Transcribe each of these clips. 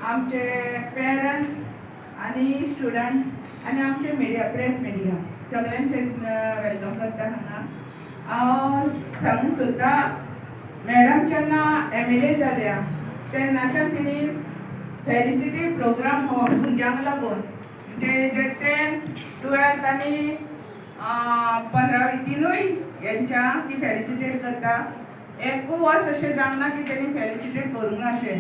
आमचे पेरेंट्स आणि स्टुडंट आणि आमचे प्रेस मिडिया सगळ्यांचे वेलकम करता हांगा। हांव सांगूंक सोदता मॅडम जेन्ना MLA जाल्या तेन्नाच्यान तिणी फेलिसिटी प्रोग्राम हो भुरग्यांक लागून म्हणजे जे 10th 12th आनी 15वी तिनूय हेंच्या ती फेलिसिटेट करता। एकू वर्स अशें जावंक ना की तेणी फेलिसिटेट करूंक ना अशें।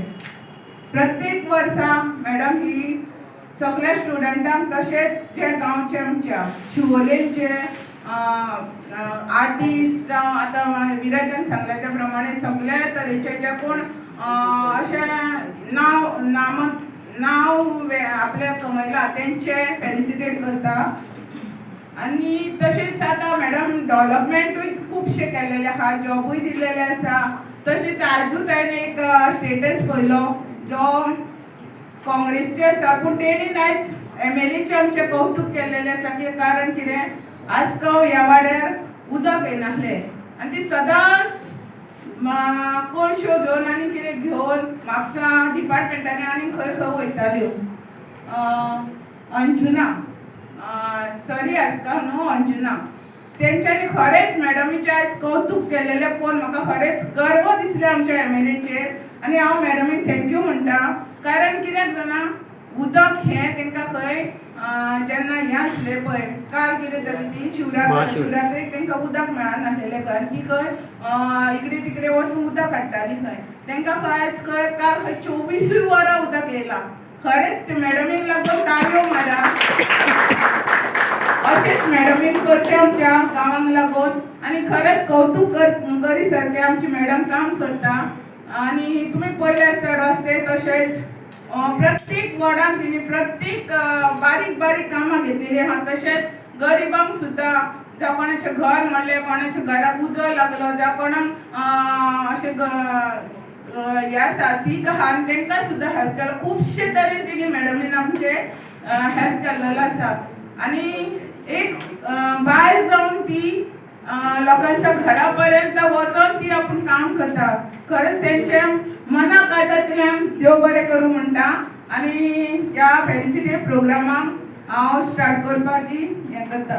प्रत्येक वर्सा मॅडम ही सगळ्या स्टुडंटांक तशेंच जे गांवचे आमच्या शिवोलेचे आर्टिस्ट जावं आतां विराजन सांगल्या त्या प्रमाणे सगळ्या तरेचे जे कोण अशें नांव आपल्या कमयलां तेंचे फेलिसिटेट करता। आनी तशेंच आतां मॅडम डेव्हलपमेंटूय खुबशे केलेले आहा, जॉबूय दिलेले आसा। तशेंच आजूच हांवें एक स्टेटस पळयलो जो काँग्रेसचे आसा पूण तेणीन आयज MLAचे आमचे कौतुक केलेले आसा की कारण कितें आसगांव ह्या वाड्यार उदक येनासलें आनी ती सदांच कळश्यो घेवन आनी कितें घेवन म्हापसा डिपार्टमेंटांनी आनी खंय खंय वयताल्यो। अंजुना सॉरी आसगांव न्हू अंजुना तेंच्यांनी खरेंच मॅडमीचें आयज कौतुक केलेलें पळोवन म्हाका खरेंच गर्व दिसलें आमच्या MLAचेर आनी हांव मॅडमीक थँक्यू म्हणटा। कारण कित्याक जाणा उदक हें तेंकां खंय जेन्ना हें आसलें पळय काल कितें जाली ती शिवरात्रेक तेंकां उदक मेळनासलेलें कारण ती खंय इकडे तिकडे वचून उदक हाडटालीं खंय तेंकां खंय आयज खंय काल खंय 24 वरां उदक येयलां। खरेंच ते मॅडमीक लागून ताळयो मारा। अशेंच मॅडमीन करचें आमच्या गांवांक लागून आनी खरेंच कौतुक करी सारकें आमची मॅडम काम करता। आनी तुमी पळयलें आसता रस्ते तशेंच प्रत्येक वॉर्डान तिणी प्रत्येक बारीक बारीक कामां घेतिल्लीं आहा। तशेंच गरिबांक सुद्दां जावं कोणाचें घर मोडलें कोणाच्या घराक उजो लागलो जावं कोणाक अशें हें आसा सीक आहा आनी तेंकां सुद्दां हेल्प केलो। खुबशे तरेन तिणी मॅडमीन आमचे हेल्प केल्लो आसा आनी एक बायल जावन ती लोकांच्या घरा पर्यंत वचोन ती आपूण काम करता। खरेंच तेंचे मनाक आयजातल्यान देव बरें करूं म्हणटा आनी ह्या फेलिसिटी प्रोग्रामाक हांव स्टार्ट करपाची हें करता।